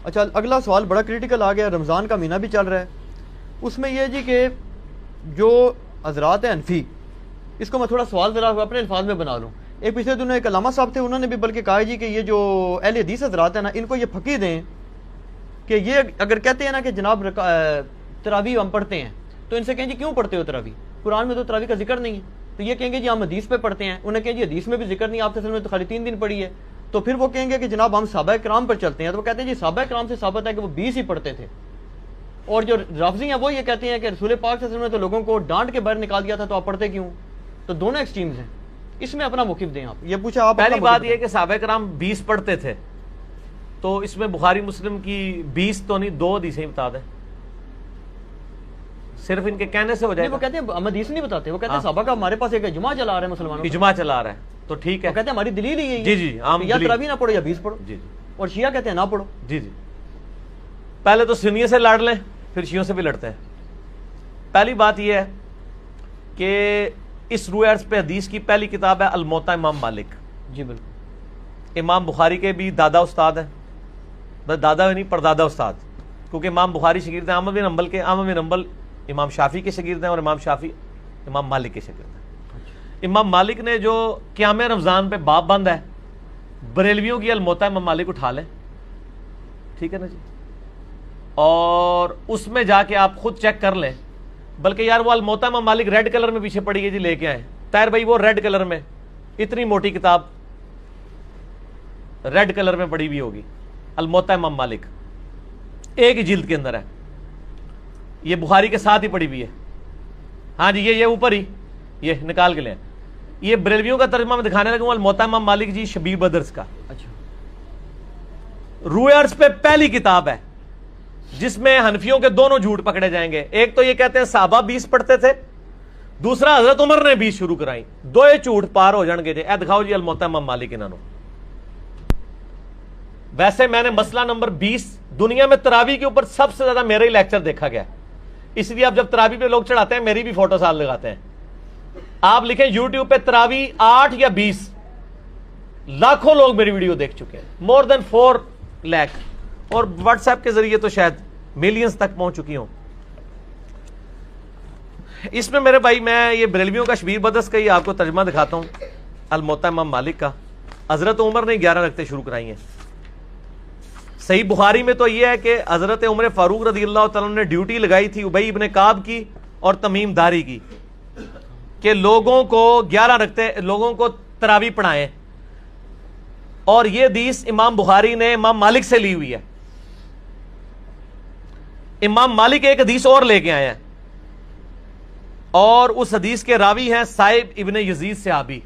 اچھا اگلا سوال بڑا کریٹیکل آ گیا، رمضان کا مہینہ بھی چل رہا ہے، اس میں یہ جی کہ جو حضرات ہیں حنفی، اس کو میں تھوڑا سوال ذرا اپنے الفاظ میں بنا لوں. ایک پچھلے دنوں ایک علامہ صاحب تھے، انہوں نے بھی بلکہ کہا جی کہ یہ جو اہل حدیث حضرات ہیں نا، ان کو یہ پھکی دیں کہ یہ اگر کہتے ہیں نا کہ جناب تراویح ہم پڑھتے ہیں، تو ان سے کہیں جی کیوں پڑھتے ہو تراویح؟ قرآن میں تو تراویح کا ذکر نہیں ہے. تو یہ کہیں گے جی ہم حدیث پہ پڑھتے ہیں. انہیں کہیں جی حدیث میں بھی ذکر نہیں، آپ کے نے تو خالی 3 دن پڑھی ہے. تو پھر وہ کہیں گے کہ جناب ہم صحابہ کرام پر چلتے ہیں. تو وہ کہتے ہیں جی صحابہ کرام سے ثابت ہے کہ وہ 20 ہی پڑھتے تھے. اور جو رافضی ہیں وہ یہ کہتے ہیں کہ رسول پاک صلی اللہ علیہ وسلم نے تو لوگوں کو ڈانٹ کے باہر نکال دیا تھا، تو آپ پڑھتے کیوں؟ تو دونوں ایکسٹریمز ہیں، اس میں اپنا موقف دیں آپ. یہ پوچھا آپ. پہلی بات یہ کہ صحابہ کرام 20 پڑھتے تھے، تو اس میں بخاری مسلم کی 20 تو نہیں 2 حدیثیں بتا دیں، صرف ان کے کہنے سے ہو جائے گا. وہ کہتے ہیں ہم حدیث نہیں بتاتے، وہ کہتے ہیں صحابہ کا ہمارے پاس ایک اجماع چلا رہا ہے مسلمانوں، اجماع چلا رہا ہے تو ٹھیک ہے. وہ کہتے ہیں ہماری دلیل ہی ہے جی جی عام یا تراویح نہ پڑھو یا 20 پڑھو. جی جی. اور شیعہ کہتے ہیں نہ پڑھو. جی جی. پہلے تو سنیوں سے لڑ لیں، پھر شیعوں سے بھی لڑتے ہیں. پہلی بات یہ ہے کہ اس روح عرض پہ حدیث کی پہلی کتاب ہے الموطا امام مالک. جی بالکل. امام بخاری کے بھی دادا استاد ہیں، بس دادا نہیں پردادا استاد، کیونکہ امام بخاری شاگرد ہیں احمد بن حنبل کے. احمد بن حنبل امام شافعی کے شاگرد ہیں، اور امام شافعی امام مالک کے شاگرد ہیں. امام مالک نے جو قیام رمضان پہ باب بند ہے، بریلویوں کی الموطا امام مالک اٹھا لیں، ٹھیک ہے نا جی، اور اس میں جا کے آپ خود چیک کر لیں. بلکہ یار وہ الموطا امام مالک ریڈ کلر میں پیچھے پڑی ہے جی، لے کے آئے طاہر بھائی، وہ ریڈ کلر میں اتنی موٹی کتاب ریڈ کلر میں پڑی ہوئی ہوگی، الموطا امام مالک ایک ہی جلد کے اندر ہے، یہ بخاری کے ساتھ ہی پڑی ہوئی ہے. ہاں جی یہ اوپر ہی یہ نکال کے لیں. یہ بریلویوں کا ترجمہ میں دکھانے لگا ہوں، الموطا امام مالک جی شبیر بدرس کا. اچھا. روح عرض پہ پہلی کتاب ہے جس میں حنفیوں کے دونوں جھوٹ پکڑے جائیں گے. ایک تو یہ کہتے ہیں صحابہ 20 پڑھتے تھے، دوسرا حضرت عمر نے 20 شروع کرائی. دو جھوٹ پار ہو جان گے جی. اے دکھاؤ جی الموطا امام مالک انہوں. ویسے میں نے مسئلہ نمبر 20 دنیا میں تراویح کے اوپر سب سے زیادہ میرا ہی لیکچر دیکھا گیا، اس لیے اب جب تراویح پہ لوگ چڑھاتے ہیں میری بھی فوٹو ساتھ لگاتے ہیں. آپ لکھیں یوٹیوب پہ تراویح 8 یا 20، لاکھوں لوگ میری ویڈیو دیکھ چکے ہیں، مور دین 4 لاکھ، اور واٹس ایپ کے ذریعے تو شاید ملینز تک پہنچ چکی ہوں. اس میں میرے بھائی میں یہ بریلویوں کا شبیر بدرس کا ہی آپ کو ترجمہ دکھاتا ہوں، الموطا امام مالک کا. حضرت عمر نے 11 رکعتیں شروع کرائی ہیں. صحیح بخاری میں تو یہ ہے کہ حضرت عمر فاروق رضی اللہ تعالیٰ نے ڈیوٹی لگائی تھی ابی ابن کعب کی اور تمیم داری کی کہ لوگوں کو 11 رکعتیں لوگوں کو تراویح پڑھائیں. اور یہ حدیث امام بخاری نے امام مالک سے لی ہوئی ہے. امام مالک ایک حدیث اور لے کے آئے ہیں، اور اس حدیث کے راوی ہیں صائب ابن یزید صحابی.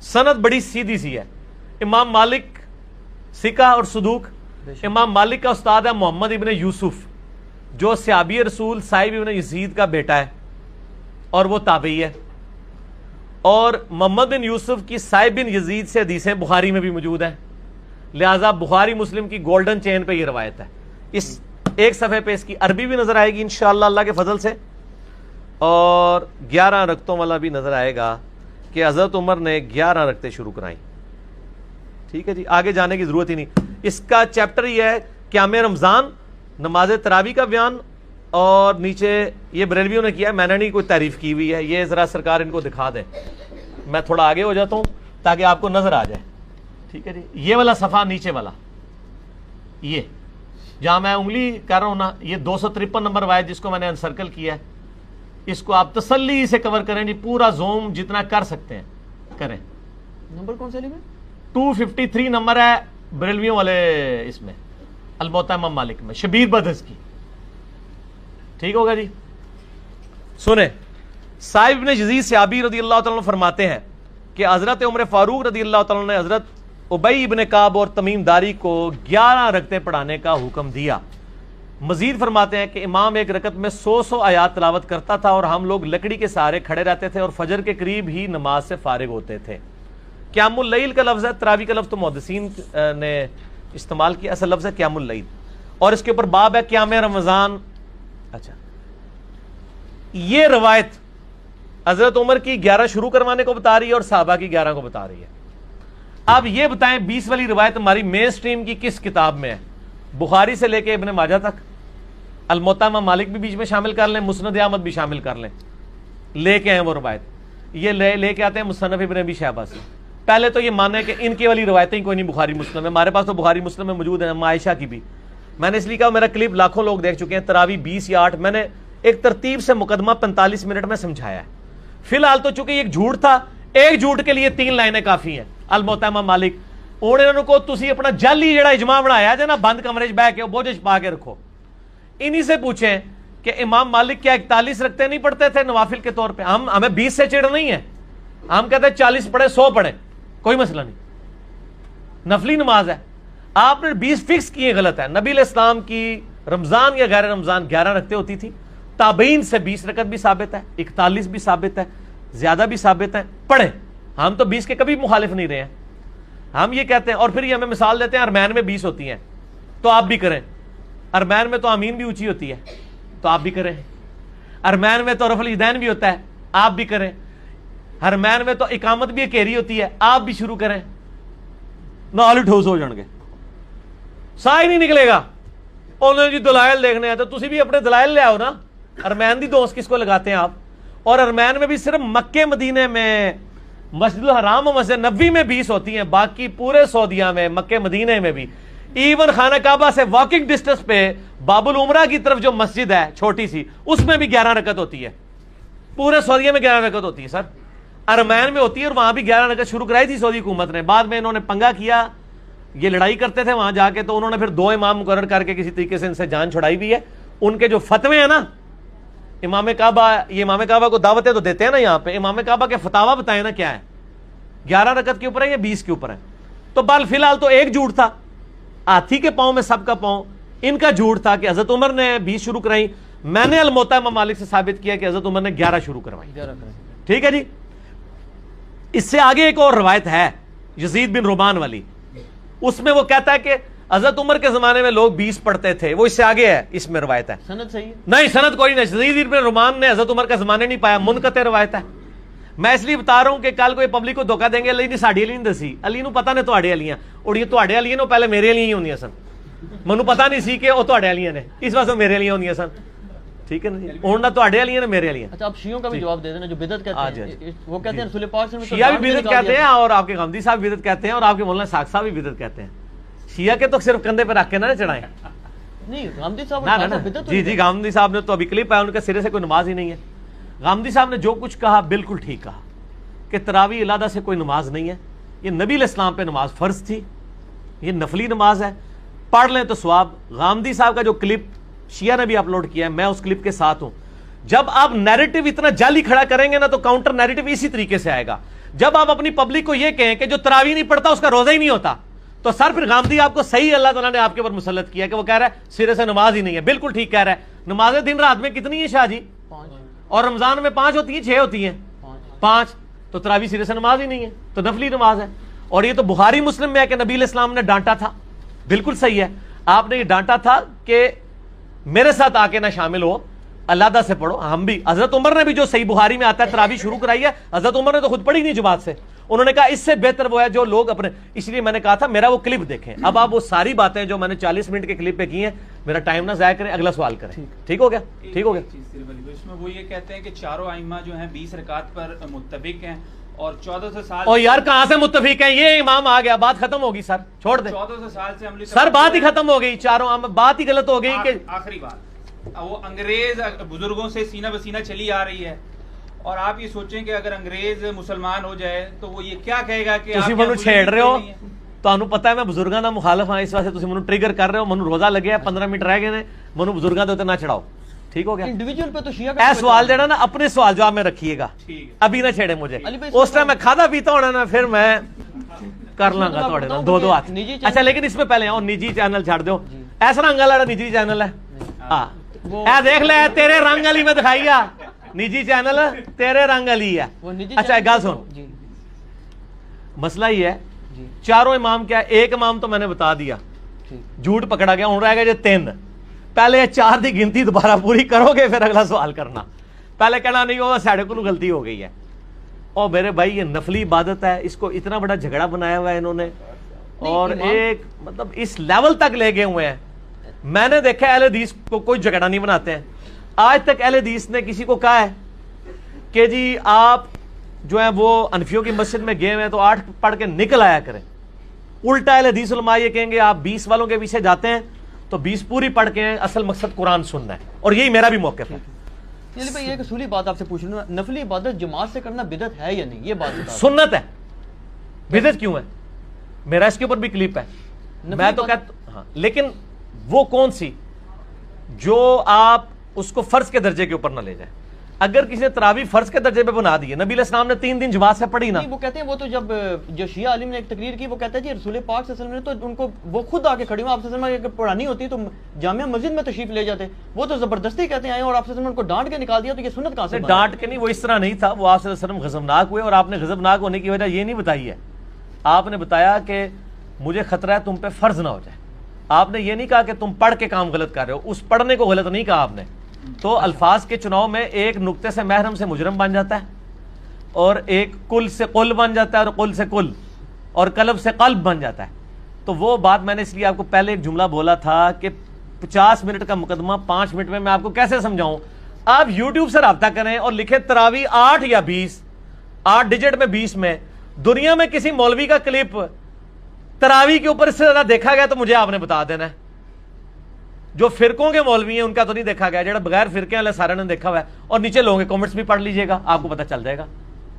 سند بڑی سیدھی سی ہے. امام مالک سکہ اور صدوق. امام مالک کا استاد ہے محمد ابن یوسف، جو صحابی رسول صائب ابن یزید کا بیٹا ہے اور وہ تابعی ہے. اور محمد بن یوسف کی صائب بن یزید سے حدیثیں بخاری میں بھی موجود ہیں، لہٰذا بخاری مسلم کی گولڈن چین پہ یہ روایت ہے. اس ایک صفحے پہ اس کی عربی بھی نظر آئے گی انشاءاللہ اللہ کے فضل سے، اور 11 رکعتوں والا بھی نظر آئے گا کہ حضرت عمر نے 11 رکعتیں شروع کرائیں. ٹھیک ہے جی، آگے جانے کی ضرورت ہی نہیں. اس کا چیپٹر یہ ہے قیام رمضان، نماز تراویح کا بیان، اور نیچے یہ بریلویوں نے کیا ہے، میں نے نہیں کوئی تعریف کی ہوئی ہے. یہ ذرا سرکار ان کو دکھا دیں. میں تھوڑا آگے ہو جاتا ہوں تاکہ آپ کو نظر آ جائے. ٹھیک ہے جی، یہ والا صفحہ نیچے والا، یہ جہاں میں انگلی کر رہا ہوں نا، یہ 253 نمبر روایت جس کو میں نے انسرکل کیا ہے، اس کو آپ تسلی سے کور کریں جی، پورا زوم جتنا کر سکتے ہیں کریں. نمبر کون سے لے 253 نمبر ہے بریلویوں والے اس میں الموطا امام مالک میں شبیر بدرس کی. ٹھیک ہوگا جی. سنیں، صائب ابن یزید صحابی رضی اللہ تعالیٰ عنہ فرماتے ہیں کہ حضرت عمر فاروق رضی اللہ تعالیٰ عنہ نے حضرت ابی ابن کعب اور تمیم داری کو 11 رکعتیں پڑھانے کا حکم دیا. مزید فرماتے ہیں کہ امام ایک رکعت میں 100 آیات تلاوت کرتا تھا، اور ہم لوگ لکڑی کے سہارے کھڑے رہتے تھے اور فجر کے قریب ہی نماز سے فارغ ہوتے تھے. قیام اللیل کا لفظ ہے، تراویح کا لفظ تو محدثین نے استعمال کیا، اصل لفظ ہے قیام اللیل، اور اس کے اوپر باب ہے قیام رمضان. اچھا، یہ روایت حضرت عمر کی 11 شروع کروانے کو بتا رہی ہے اور صحابہ کی 11 کو بتا رہی ہے. اب یہ بتائیں 20 والی روایت ہماری مین سٹریم کی کس کتاب میں ہے؟ بخاری سے لے کے ابن ماجہ تک، الموطا امام مالک بھی بیچ میں شامل کر لیں، مسند احمد بھی شامل کر لیں، لے کے ہیں وہ روایت، یہ لے کے آتے ہیں مصنف ابن ابی شیبہ سے۔ پہلے تو یہ مانے کہ ان کی والی روایتیں کوئی نہیں بخاری مسلم میں، ہمارے پاس تو بخاری مسلم میں موجود ہیں، عائشہ کی بھی۔ میں نے اس لیے کہا میرا کلپ لاکھوں لوگ دیکھ چکے ہیں، تراویح 20 یا 8، میں نے ایک ترتیب سے مقدمہ 45 منٹ میں سمجھایا ہے۔ فی الحال تو چونکہ ایک جھوٹ تھا، ایک جھوٹ کے لیے 3 لائنیں کافی ہیں۔ الموطا امام مالک انہوں کو تسی اپنا جعلی جڑا اجماع بنایا جے نا، بند کمرے بہ کے بوجھ پا کے رکھو، انہی سے پوچھیں کہ امام مالک کیا 41 رکھتے نہیں پڑھتے تھے نوافل کے طور پہ؟ ہمیں 20 سے چڑ نہیں ہے، ہم کہتے ہیں 40 پڑھے 100 پڑھے، کوئی مسئلہ نہیں، نفلی نماز ہے۔ آپ نے 20 فکس کیے، غلط ہے۔ نبی علیہ السلام کی رمضان یا غیر رمضان 11 رکھتے ہوتی تھی، تابعین سے 20 رکعت بھی ثابت ہے، 41 بھی ثابت ہے، زیادہ بھی ثابت ہے، پڑھیں۔ ہم تو 20 کے کبھی مخالف نہیں رہے ہیں، ہم یہ کہتے ہیں۔ اور پھر یہ ہمیں مثال دیتے ہیں ارمین میں 20 ہوتی ہیں تو آپ بھی کریں، ارمین میں تو آمین بھی اونچی ہوتی ہے تو آپ بھی کریں، ارمین میں تو رفع الیدین بھی ہوتا ہے آپ بھی کریں، ارمین میں تو اقامت بھی اکیری ہوتی ہے آپ بھی شروع کریں، نال ٹھوس ہو جان گے، سا ہی نہیں نکلے گا۔ انہوں جی دلائل دیکھنے ہیں تو تسی بھی اپنے دلائل لے آؤ نا۔ ارمین دی دوست کس کو لگاتے ہیں آپ؟ اور ارمین میں بھی صرف مکے مدینے میں، مسجد الحرام و مسجد نبوی میں 20 ہوتی ہیں، باقی پورے سعودیہ میں، مکے مدینے میں بھی، ایون خانہ کعبہ سے واکنگ ڈسٹنس پہ باب العمرہ کی طرف جو مسجد ہے چھوٹی سی، اس میں بھی 11 رکعت ہوتی ہے، پورے سعودیہ میں 11 رکعت ہوتی ہے سر، ارمین میں ہوتی ہے، اور وہاں بھی 11 رکعت شروع کرائی تھی سعودی حکومت نے، بعد میں انہوں نے پنگا کیا، یہ لڑائی کرتے تھے وہاں جا کے، تو انہوں نے پھر 2 امام مقرر کر کے کسی طریقے سے ان سے جان چھڑائی بھی ہے۔ ان کے جو فتوے ہیں نا، امام کعبہ، یہ امام کعبہ کو دعوتیں تو دیتے ہیں نا یہاں پہ، امام کعبہ کے فتاوا بتائیں نا کیا ہے، 11 رکعت کے اوپر ہے یا 20 کے اوپر ہے؟ تو بال فی الحال تو ایک جھوٹ تھا، ہاتھی کے پاؤں میں سب کا پاؤں، ان کا جھوٹ تھا کہ حضرت عمر نے 20 شروع کرائی، میں نے الموطا امام مالک سے ثابت کیا کہ حضرت عمر نے 11 شروع کروائی۔ ٹھیک ہے جی۔ اس سے آگے ایک اور روایت ہے یزید بن رومان والی، اس میں وہ کہتا ہے کہ حضرت عمر کے زمانے میں لوگ 20 پڑھتے تھے، وہ اس سے آگے ہے، اس میں روایت ہے، سند صحیح ہے؟ نہیں سند کوئی نہیں، یزید بن رومان نے حضرت عمر کا زمانے نہیں پایا، منقطع روایت ہے۔ میں اس لیے بتا رہا ہوں کہ کل کوئی پبلک کو دھوکہ دیں گے علی نے ساڈی علی نہیں دسی، علی نو پتہ نے تواڈے علیاں، اور یہ تواڈے علیاں نو پہلے میرے علیاں ہی ہوندیاں سن، مینوں پتہ نہیں سی کہ وہ تواڈے علیاں نے، اس واسطے میرے علیاں ہوندیاں سن، ٹھیک ہے نا جی، ہن نہ تواڈے علیاں نے میرے علیاں۔ اچھا آپ شیعوں کا بھی جواب دے دینا جو بدعت کہتے ہیں، وہ کہتے ہیں رسول پاک صلی اللہ علیہ وسلم شیعہ بھی بدعت کہتے ہیں، اور آپ کے غامدی صاحب بدعت کہتے ہیں، اور آپ کے مولانا ساق صاحب بھی بدعت کہتے ہیں۔ شیعہ کے تو صرف کندھے پہ رکھ کے نہ چڑھائیں، نہیں غامدی صاحب بدعت، جی جی، غامدی صاحب نے تو ابھی کلپ ہے، ان کے سرے سے کوئی نماز ہی نہیں ہے۔ غامدی صاحب نے جو کچھ کہا بالکل ٹھیک کہا کہ تراویح علیحدہ سے کوئی نماز نہیں ہے، یہ نبی علیہ السلام پہ نماز فرض تھی، یہ نفلی نماز ہے، پڑھ لیں تو ثواب۔ غامدی صاحب کا جو کلپ شیعہ نے بھی اپلوڈ کیا ہے، میں اس کلپ کے ساتھ ہوں۔ جب آپ نیریٹو اتنا جعلی کھڑا کریں گے نا تو کاؤنٹر نیریٹو اسی طریقے سے آئے گا۔ جب آپ اپنی پبلک کو یہ کہیں کہ جو تراویح نہیں پڑھتا اس کا روزہ ہی نہیں ہوتا، تو سر پھر غامدی آپ کو صحیح اللہ تعالیٰ نے آپ کے اوپر مسلط کیا کہ وہ کہہ رہا ہے سرے سے نماز ہی نہیں ہے، بالکل ٹھیک کہہ رہا ہے۔ نمازیں دن رات میں کتنی ہیں شاہ جی؟ 5، اور رمضان میں 5 ہوتی ہیں، 6 ہوتی ہیں، 5، تو تراویح سرے سے نماز ہی نہیں ہے، تو نفلی نماز ہے۔ اور یہ تو بخاری مسلم میں ہے کہ نبی علیہ السلام نے ڈانٹا تھا، بالکل صحیح ہے، آپ نے یہ ڈانٹا تھا کہ میرے ساتھ آ کے نہ شامل ہو، علیحدہ سے پڑھو۔ ہم بھی، حضرت عمر نے بھی جو صحیح بخاری میں آتا ہے تراویح شروع کرائی ہے، حضرت عمر نے تو خود پڑھی نہیں جماعت سے، انہوں نے کہا اس سے بہتر وہ ہے جو لوگ اپنے، اس لیے میں نے کہا تھا میرا وہ کلپ دیکھیں۔ اب آپ وہ ساری باتیں جو میں نے 40 منٹ کے کلپ پہ کی ہیں، میرا ٹائم نہ ضائع کریں، اگلا سوال کریں، ٹھیک ہو گیا؟ ٹھیک ہو گیا۔ اس میں وہ یہ کہتے ہیں کہ چاروں ائمہ جو ہیں 20 رکعت پر متفق ہیں، اور 1400 سال، اور یار کہاں سے متفق ہیں؟ یہ امام آ گیا، بات ختم ہوگی سر، چھوڑ دیں 1400 سال سے عملی سر، بات ہی ختم ہو گئی، چاروں بات ہی غلط ہو گئی کہ آخری بات وہ انگریز بزرگوں سے سینہ بسینہ چلی آ رہی ہے، اور آپ یہ سوچیں کہ اگر انگریز مسلمان ہو جائے تو وہ یہ کیا کہے گا کہ تسی منو چھیڑ رہے ہو، تانوں پتہ ہے میں بزرگاں دا مخالف ہاں، اس واسطے تسی منو ٹریگر کر رہے ہو، منو روزہ لگے ہے، 15 منٹ رہ گئے نے، منو بزرگاں دے اوتے نہ چڑھاؤ، ٹھیک ہو گیا؟ انڈیویجول پہ تو شیعہ اے سوال جڑا نا اپنے سوال جواب میں رکھیے گا، ٹھیک ہے، ابھی نہ چھیڑے مجھے، علی بھائی اس ٹائم میں کھادا پیتا ہونا نا، پھر میں کر لوں گا تھوڑے نا دو ہاتھ۔ اچھا لیکن اس میں پہلے آؤ، نجی چینل چھاڑ دو، ایسا رنگ والا نجی چینل ہے، ہاں اے دیکھ لے تیرے رنگ والی میں دکھائی آ، نجی چینل تیرے رنگ والی ہے۔ اچھا ایک گل سن، مسئلہ یہ ہے چاروں امام کیا ہے، ایک امام تو میں نے بتا دیا، جھوٹ پکڑا گیا، ہوں رہ گیا جو 3، پہلے 4 دی گنتی دوبارہ پوری کرو گے پھر اگلا سوال کرنا، پہلے کہنا نہیں وہ ساڑھے کو غلطی ہو گئی ہے۔ اور میرے بھائی یہ نفلی عبادت ہے، اس کو اتنا بڑا جھگڑا بنایا ہوا ہے انہوں نے، اور ایک مطلب اس لیول تک لے گئے ہوئے ہیں میں نے دیکھا اہل حدیث کو کوئی جھگڑا نہیں بناتے ہیں. آج تک اہل حدیث نے کسی کو کہا ہے کہ جی آپ جو ہیں وہ انفیوں کی مسجد میں گئے ہوئے ہیں تو 8 پڑھ کے نکل آیا کریں. الٹا اہل حدیث علماء یہ کہیں گے آپ 20 والوں کے پیچھے جاتے ہیں تو 20 پوری پڑھ کے ہیں, اصل مقصد قرآن سننا ہے. اور یہی میرا بھی موقف ہے. علی بھائی ایک اصولی بات آپ سے پوچھ لوں, نفلی عبادت جماعت سے کرنا بدعت ہے یا نہیں, یہ بات بتا. سنت ہے, بدعت کیوں ہے؟ میرا اس کے اوپر بھی کلپ ہے. میں تو کہتا ہاں, لیکن وہ کون سی جو آپ اس کو فرض کے درجے کے اوپر نہ لے جائیں. اگر کسی نے تراویح فرض کے درجے پہ بنا دی ہے, نبی علیہ السلام نے 3 دن جماعت سے پڑھی نا. وہ کہتے ہیں وہ تو جب جو شیعہ عالم نے ایک تقریر کی, وہ کہتا ہے جی رسول پاک صلی اللہ علیہ وسلم نے تو ان کو وہ خود آ کے کھڑی ہوں, آپ صلی اللہ علیہ وسلم اگر پڑھانی ہوتی تو جامعہ مسجد میں تشریف لے جاتے. وہ تو زبردستی کہتے ہیں آئے اور آپ صلی اللہ علیہ وسلم نے ان کو ڈانٹ کے نکال دیا, تو یہ سنت کہاں سے؟ ڈانٹ کے نہیں, وہ اس طرح نہیں تھا. وہ آپ صلی اللہ علیہ وسلم غضبناک ہوئے اور آپ نے غضبناک ہونے کی وجہ یہ نہیں بتائی ہے. آپ نے بتایا کہ مجھے خطرہ ہے تم پہ فرض نہ ہو جائے. آپ نے یہ نہیں کہا کہ تم پڑھ کے کام غلط کر رہے ہو, اس پڑھنے کو غلط نہیں کہا آپ نے. تو الفاظ کے چناؤ میں ایک نقطے سے محرم سے مجرم بن جاتا ہے, اور ایک کل سے قل بن جاتا ہے, اور قل سے کل, اور قلب سے قلب بن جاتا ہے. تو وہ بات میں نے اس لیے آپ کو پہلے ایک جملہ بولا تھا کہ 50 منٹ کا مقدمہ 5 منٹ میں آپ کو کیسے سمجھاؤں. آپ یوٹیوب سے رابطہ کریں اور لکھیں تراویح 8 یا 20, 8 ڈیجٹ میں 20 میں. دنیا میں کسی مولوی کا کلپ تراویح کے اوپر اس سے زیادہ دیکھا گیا تو مجھے آپ نے بتا دینا ہے. جو فرقوں کے مولوی ہیں ان کا تو نہیں دیکھا گیا, جڑا بغیر فرقے والے سارے نے دیکھا ہوا ہے. اور نیچے لوگوں کے کامنٹس بھی پڑھ لیجئے گا, آپ کو پتہ چل جائے گا.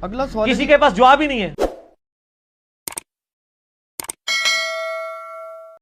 اگلا سوال کسی کے پاس جواب ہی نہیں ہے.